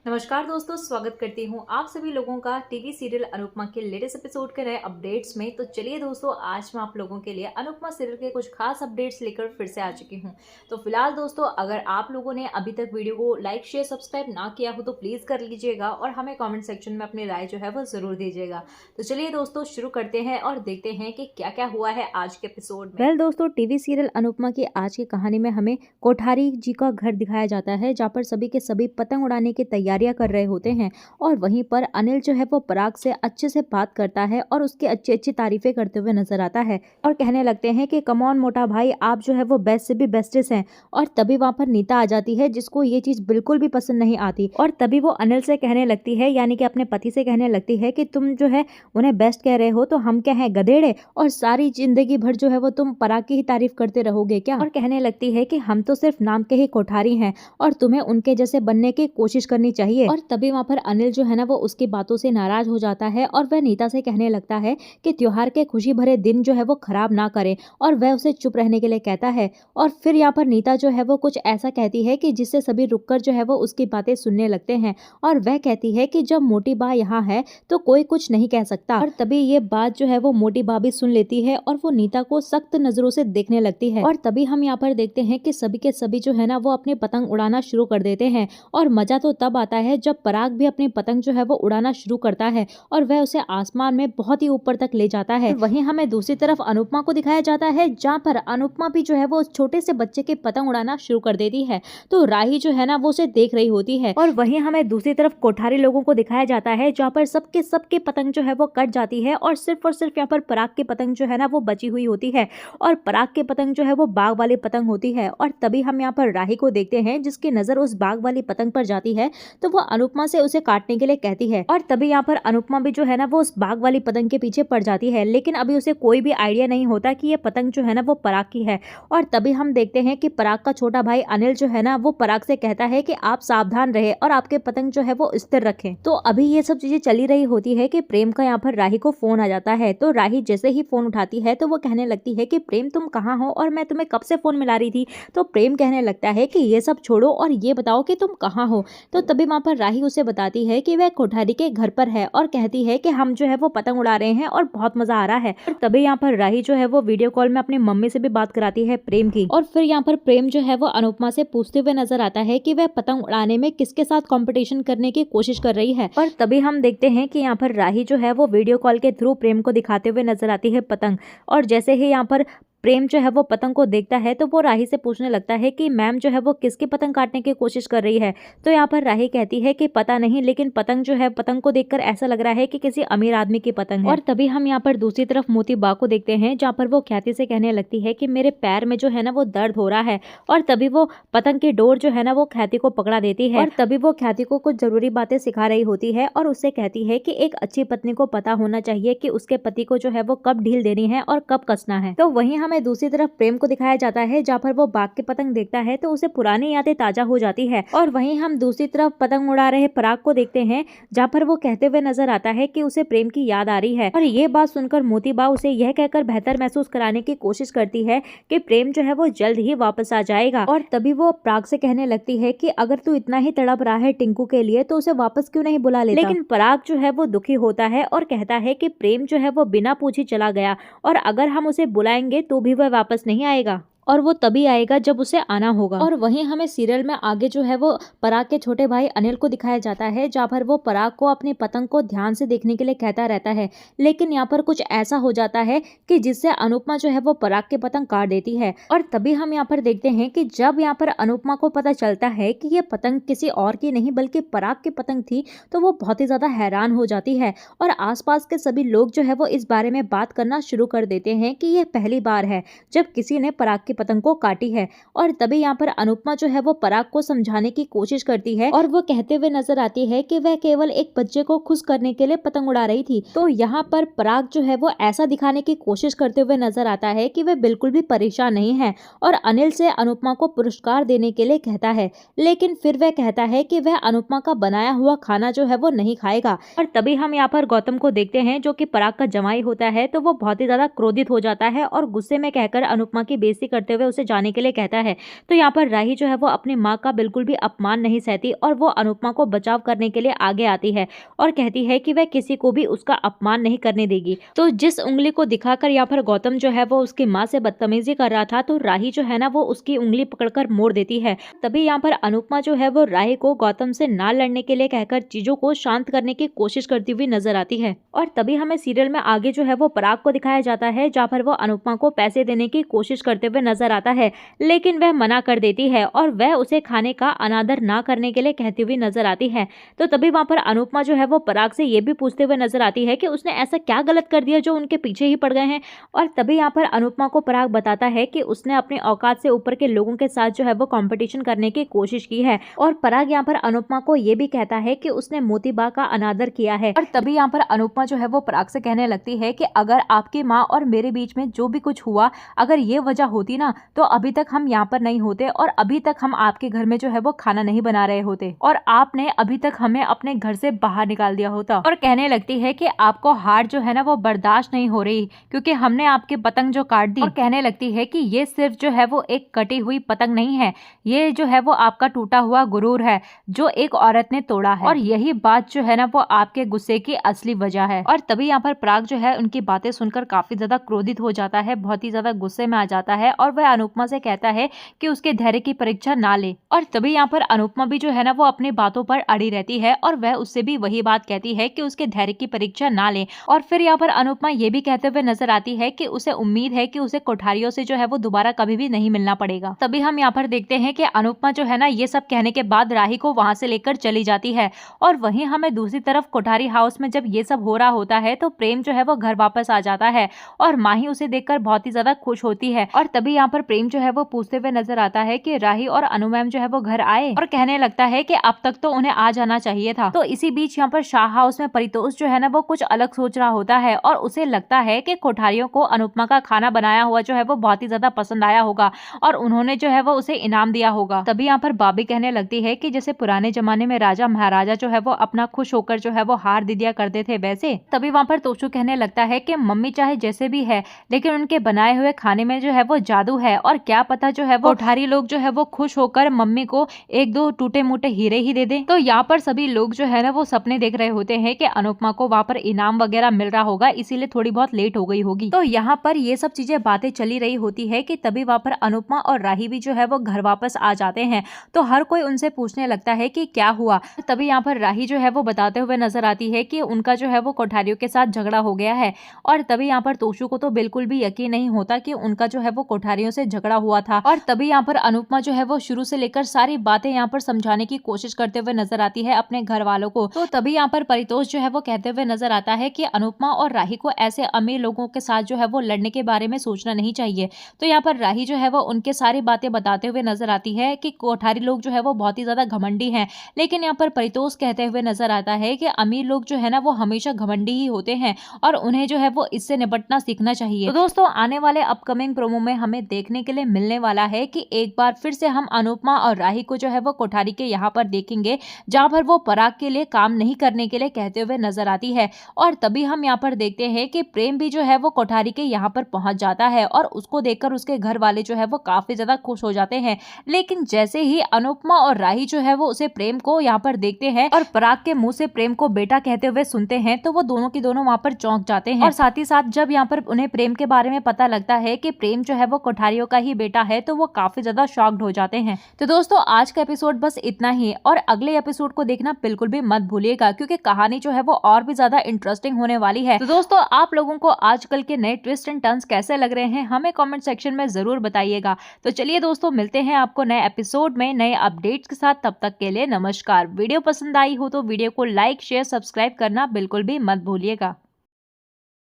नमस्कार दोस्तों, स्वागत करती हूँ आप सभी लोगों का टीवी सीरियल अनुपमा के लेटेस्ट एपिसोड के नए अपडेट्स में। तो चलिए दोस्तों, आज मैं आप लोगों के लिए अनुपमा सीरियल के कुछ खास अपडेट्स लेकर फिर से आ चुकी हूँ। तो फिलहाल दोस्तों, अगर आप लोगों ने अभी तक वीडियो को लाइक शेयर सब्सक्राइब ना किया हो तो प्लीज़ कर लीजिएगा और हमें कॉमेंट सेक्शन में अपनी राय जो है वो ज़रूर दीजिएगा। तो चलिए दोस्तों, शुरू करते हैं और देखते हैं कि क्या क्या हुआ है आज के एपिसोड में। वेल दोस्तों, टीवी सीरियल अनुपमा की आज की कहानी में हमें कोठारी जी का घर दिखाया जाता है, जहाँ पर सभी के सभी पतंग उड़ाने की तैयारियां कर रहे होते हैं। और वहीं पर अनिल जो है वो पराग से अच्छे से बात करता है और उसकी अच्छी अच्छी तारीफें करते हुए नजर आता है और कहने लगते हैं कि कम ऑन मोटा भाई, आप जो है वो बेस्ट से भी बेस्टेस्ट हैं। और तभी वहां पर नीता आ जाती है, जिसको ये चीज बिल्कुल भी पसंद नहीं आती। और तभी वो अनिल से कहने लगती है, यानी कि अपने पति से कहने लगती है कि तुम जो है उन्हें बेस्ट कह रहे हो तो हम क्या है, गधेड़े? और सारी जिंदगी भर जो है वो तुम पराग की ही तारीफ करते रहोगे क्या? और कहने लगती है कि हम तो सिर्फ नाम के ही कोठारी हैं और तुम्हें उनके जैसे बनने की कोशिश करनी चाहिए। और तभी वहां पर अनिल जो है ना वो उसकी बातों से नाराज हो जाता है और वह नीता से कहने लगता है कि त्योहार के खुशी भरे दिन जो है वो खराब ना करे, और वह उसे चुप रहने के लिए कहता है। और फिर यहाँ पर नीता जो है वो कुछ ऐसा कहती है कि जिससे सभी रुककर जो है वो उसकी बातें सुनने लगते हैं। और वह कहती है कि जब मोटी बा यहाँ है तो कोई कुछ नहीं कह सकता। और तभी ये बात जो है वो मोटी बा भी सुन लेती है और वो नीता को सख्त नजरों से देखने लगती है। और तभी हम यहाँ पर देखते हैं कि सभी के सभी जो है ना वो अपनी पतंग उड़ाना शुरू कर देते हैं। और मजा तो तब आता है जब पराग भी अपनी पतंग जो है वो उड़ाना शुरू करता है और वह उसे आसमान में बहुत ही ऊपर तक ले जाता है। वहीं हमें दूसरी तरफ अनुपमा को दिखाया जाता है, जहाँ पर अनुपमा भी जो है वो छोटे से बच्चे की पतंग उड़ाना शुरू कर देती है। तो राही जो है ना वो उसे देख रही होती है। और वहीं हमें दूसरी तरफ कोठारी लोगों को दिखाया जाता है, जहाँ पर सबके पतंग जो है वो कट जाती है और सिर्फ यहाँ पर पराग की पतंग जो है ना वो बची हुई होती है। और पराग की पतंग जो है वो बाग वाली पतंग होती है। और तभी हम यहाँ पर राही को देखते हैं, जिसकी नजर उस बाग वाली पतंग पर जाती है तो वो अनुपमा से उसे काटने के लिए कहती है। और तभी यहाँ पर अनुपमा भी जो है ना वो उस बाग वाली पतंग के पीछे पड़ जाती है, लेकिन अभी उसे कोई भी आइडिया नहीं होता कि ये पतंग जो है ना वो पराग की है। और तभी हम देखते हैं कि पराग का छोटा भाई अनिल जो है ना वो पराग से कहता है कि आप सावधान रहे और आपके पतंग जो है वो स्थिर रखें। तो अभी ये सब चीजें चली रही होती है कि प्रेम का यहाँ पर राही को फोन आ जाता है। तो राही जैसे ही फोन उठाती है तो वो कहने लगती है कि प्रेम तुम कहाँ हो और मैं तुम्हें कब से फोन मिला रही थी। तो प्रेम कहने लगता है कि ये सब छोड़ो और ये बताओ कि तुम कहाँ हो। तो तभी वहां पर राही उसे बताती है कि वह कोठारी के घर पर है और कहती है कि हम जो है वो पतंग उड़ा रहे हैं और बहुत मजा आ रहा है। और तभी यहाँ पर राही जो है वो वीडियो कॉल में अपनी मम्मी से भी बात कराती है प्रेम की। और फिर यहाँ पर प्रेम जो है वो अनुपमा से पूछते हुए नजर आता है कि वह पतंग उड़ाने में किसके साथ कंपटीशन करने की कोशिश कर रही है। और तभी हम देखते हैं कि यहाँ पर राही जो है वो वीडियो कॉल के थ्रू प्रेम को दिखाते हुए नजर आती है पतंग। और जैसे ही यहाँ पर प्रेम जो है वो पतंग को देखता है तो वो राही से पूछने लगता है कि मैम जो है वो किसकी पतंग काटने की कोशिश कर रही है। तो यहाँ पर राही कहती है कि पता नहीं, लेकिन पतंग जो है, पतंग को देखकर ऐसा लग रहा है कि किसी अमीर आदमी की पतंग है। और तभी हम यहाँ पर दूसरी तरफ मोती बा को देखते हैं, जहाँ पर वो ख्याति से कहने लगती है कि मेरे पैर में जो है ना वो दर्द हो रहा है। और तभी वो पतंग की डोर जो है ना वो ख्याति को पकड़ा देती है। और तभी वो ख्याति को कुछ जरूरी बातें सिखा रही होती है और उससे कहती है कि एक अच्छी पत्नी को पता होना चाहिए कि उसके पति को जो है वो कब ढील देनी है और कब कसना है। तो वहीं हमें दूसरी तरफ प्रेम को दिखाया जाता है, जहाँ पर वो बाग की पतंग देखता है तो उसे पुरानी यादें ताजा हो जाती है। और वहीं हम दूसरी तरफ पतंग उड़ा रहे पराग को देखते हैं, जहाँ पर वो कहते हुए नजर आता है कि उसे प्रेम की याद आ रही है। और ये बात सुनकर मोती बा उसे यह कहकर बेहतर महसूस कराने की कोशिश करती है कि प्रेम जो है वो जल्द ही वापस आ जाएगा। और तभी वो पराग से कहने लगती है कि अगर तू इतना ही तड़प रहा है टिंकू के लिए तो उसे वापस क्यों नहीं बुला लेता। लेकिन पराग जो है वो दुखी होता है और कहता है कि प्रेम जो है वो बिना पूछे चला गया और अगर हम उसे बुलाएंगे तो भी वह वापस नहीं आएगा, और वो तभी आएगा जब उसे आना होगा। और वहीं हमें सीरियल में आगे जो है वो पराग के छोटे भाई अनिल को दिखाया जाता है, जहाँ पर वो पराग को अपनी पतंग को ध्यान से देखने के लिए कहता रहता है। लेकिन यहाँ पर कुछ ऐसा हो जाता है कि जिससे अनुपमा जो है वो पराग की पतंग काट देती है। और तभी हम यहाँ पर देखते हैं कि जब यहाँ पर अनुपमा को पता चलता है कि ये पतंग किसी और की नहीं बल्कि पराग की पतंग थी, तो वो बहुत ही ज्यादा हैरान हो जाती है। और आसपास के सभी लोग जो है वो इस बारे में बात करना शुरू कर देते हैं कि यह पहली बार है जब किसी ने पराग की पतंग को काटी है। और तभी यहाँ पर अनुपमा जो है वो पराग को समझाने की कोशिश करती है और वो कहते हुए नजर आती है कि वह केवल एक बच्चे को खुश करने के लिए पतंग उड़ा रही थी। तो यहाँ पर पराग जो है वो ऐसा दिखाने की कोशिश करते हुए नजर आता है कि वह बिल्कुल भी परेशान नहीं है और अनिल से अनुपमा को पुरस्कार देने के लिए कहता है। लेकिन फिर वह कहता है कि वह अनुपमा का बनाया हुआ खाना जो है वो नहीं खाएगा। और तभी हम यहाँ पर गौतम को देखते हैं, जो कि पराग का जमाई होता है। तो वो बहुत ही ज्यादा क्रोधित हो जाता है और गुस्से में कहकर अनुपमा की बेइज्जती करता करते हुए उसे जाने के लिए कहता है। तो यहाँ पर राही जो है वो अपनी माँ का बिल्कुल भी अपमान नहीं सहती और वो अनुपमा को बचाव करने के लिए आगे आती है और कहती है कि वह किसी को भी उसका अपमान नहीं करने देगी। तो जिस उंगली को दिखाकर यहाँ पर गौतम जो है वो उसकी माँ से बदतमीजी कर रहा था, तो राही जो है ना वो उसकी उंगली पकड़कर मोड़ देती है। तभी यहाँ पर अनुपमा जो है वो राही को गौतम से ना लड़ने के लिए कहकर चीजों को शांत करने की कोशिश करती हुई नजर आती है। और तभी हमें सीरियल में आगे जो है वो पराग को दिखाया जाता है, जहाँ पर वो अनुपमा को पैसे देने की कोशिश करते हुए नजर आता है, लेकिन वह मना कर देती है और वह उसे खाने का अनादर ना करने के लिए कहती हुई नजर आती है। तो तभी वहां पर अनुपमा जो है वो पराग से ये भी पूछते हुए नजर आती है कि उसने ऐसा क्या गलत कर दिया जो उनके पीछे ही पड़ गए हैं। और तभी यहाँ पर अनुपमा को पराग बताता है कि उसने अपनी औकात से ऊपर के लोगों के साथ जो है वो कंपटीशन करने की कोशिश की है। और पराग यहाँ पर अनुपमा को ये भी कहता है कि उसने मोतीबा का अनादर किया है। और तभी यहाँ पर अनुपमा जो है वो पराग से कहने लगती है कि अगर आपकी माँ और मेरे बीच में जो भी कुछ हुआ, अगर ये वजह होती ना, तो अभी तक हम यहाँ पर नहीं होते और अभी तक हम आपके घर में जो है वो खाना नहीं बना रहे होते और आपने अभी तक हमें अपने घर से बाहर निकाल दिया होता। और कहने लगती है कि आपको हार जो है ना वो बर्दाश्त नहीं हो रही क्योंकि हमने आपकी पतंग जो काट दी। और कहने लगती है कि ये सिर्फ जो है वो एक कटी हुई पतंग नहीं है, ये जो है वो आपका टूटा हुआ गुरूर है जो एक औरत ने तोड़ा है और यही बात जो है ना वो आपके गुस्से की असली वजह है। और तभी यहाँ पर पराग जो है उनकी बातें सुनकर काफी ज्यादा क्रोधित हो जाता है, बहुत ही ज्यादा गुस्से में आ जाता है और वह अनुपमा से कहता है कि उसके धैर्य की परीक्षा ना ले। और तभी यहाँ पर अनुपमा भी जो है ना वो अपनी बातों पर अड़ी रहती है और वह उससे भी वही बात कहती है कि उसके धैर्य की परीक्षा ना ले। और फिर यहाँ पर अनुपमा ये भी कहते हुए नजर आती है कि उसे उम्मीद है कि उसे कोठारियों से जो है वो दोबारा कभी भी नहीं मिलना पड़ेगा। तभी हम यहाँ पर देखते हैं कि अनुपमा जो है ना ये सब कहने के बाद राही को वहां से लेकर चली जाती है। और वहीं हमें दूसरी तरफ कोठारी हाउस में जब ये सब हो रहा होता है तो प्रेम जो है वो घर वापस आ जाता है और माही उसे देखकर बहुत ही ज्यादा खुश होती है। और तभी यहाँ पर प्रेम जो है वो पूछते हुए नजर आता है कि राही और अनु मैम जो है वो घर आए और कहने लगता है कि अब तक तो उन्हें आ जाना चाहिए था। तो इसी बीच यहाँ पर शाह हाउस में परितोष जो है ना वो कुछ अलग सोच रहा होता है और उसे लगता है कि कोठारियों को अनुपमा का खाना बनाया हुआ जो है वो बहुत ही ज्यादा पसंद आया होगा और उन्होंने जो है वो उसे इनाम दिया होगा। तभी यहाँ पर बाबी कहने लगती है कि जैसे पुराने जमाने में राजा महाराजा जो है वो अपना खुश होकर जो है वो हार दे दिया करते थे वैसे। तभी वहाँ पर तोशु कहने लगता है कि मम्मी चाहे जैसे भी है लेकिन उनके बनाए हुए खाने में जो है वो जादू है और क्या पता जो है वो कोठारी लोग जो है वो खुश होकर मम्मी को एक दो टूटे मोटे हीरे ही दे दें। तो यहाँ पर सभी लोग जो है ना वो सपने देख रहे होते हैं कि अनुपमा को वहाँ पर इनाम वगैरह मिल रहा होगा, इसीलिए थोड़ी बहुत लेट हो गई होगी। तो यहाँ पर ये सब चीजें बातें चली रही होती है कि तभी वहाँ पर अनुपमा और राही भी जो है वो घर वापस आ जाते हैं। तो हर कोई उनसे पूछने लगता है कि क्या हुआ। तभी यहाँ पर राही जो है वो बताते हुए नजर आती है कि उनका जो है वो कोठारियों के साथ झगड़ा हो गया है। और तभी यहाँ पर तोशु को तो बिल्कुल भी यकीन नहीं होता कि उनका जो है वो कोठारियों से झगड़ा हुआ था। और तभी यहाँ पर अनुपमा जो है वो शुरू से लेकर सारी बातें यहाँ पर समझाने की कोशिश करते हुए नजर आती है अपने घर वालों को। तो तभी यहाँ पर परितोष जो है वो कहते हुए नजर आता है कि अनुपमा और राही को ऐसे अमीर लोगों के साथ जो है वो लड़ने के बारे में सोचना नहीं चाहिए। तो यहाँ पर राही जो है वो उनके सारी बातें बताते हुए नजर आती है कि कोठारी लोग जो है वो बहुत ही ज्यादा घमंडी हैं। लेकिन यहाँ पर परितोष कहते हुए नजर आता है कि अमीर लोग जो है ना वो हमेशा घमंडी ही होते हैं और उन्हें जो है वो इससे निपटना सीखना चाहिए। तो दोस्तों आने वाले अपकमिंग प्रोमो में हमें देखने के लिए मिलने वाला है कि एक बार फिर से हम अनुपमा और राही को जो है वो कोठारी के यहाँ पर देखेंगे जहाँ पर वो पराग के लिए काम नहीं करने के लिए कहते हुए नजर आती है। और तभी हम यहाँ पर देखते हैं कि प्रेम भी जो है वो कोठारी के यहाँ पर पहुंच जाता है और उसको देखकर उसके घर वाले जो है वो काफी ज्यादा खुश हो जाते हैं। लेकिन जैसे ही अनुपमा और राही जो है वो उसे प्रेम को यहाँ पर देखते हैं और पराग के मुंह से प्रेम को बेटा कहते हुए सुनते हैं तो वो दोनों की दोनों वहाँ पर चौंक जाते हैं। और साथ ही साथ जब यहाँ पर उन्हें प्रेम के बारे में पता लगता है कि प्रेम जो है वो कोठारियों का ही बेटा है तो वो काफी ज्यादा शॉक्ड हो जाते हैं। तो दोस्तों आज का एपिसोड बस इतना ही और अगले एपिसोड को देखना बिल्कुल भी मत भूलिएगा क्योंकि कहानी जो है वो और भी ज्यादा इंटरेस्टिंग होने वाली है। तो दोस्तों आप लोगों को आजकल के नए ट्विस्ट एंड टर्न्स कैसे लग रहे हैं हमें कमेंट सेक्शन में जरूर बताइएगा। तो चलिए दोस्तों मिलते हैं आपको नए एपिसोड में नए अपडेट्स के साथ, तब तक के लिए नमस्कार। वीडियो पसंद आई हो तो वीडियो को लाइक शेयर सब्सक्राइब करना बिल्कुल भी मत भूलिएगा।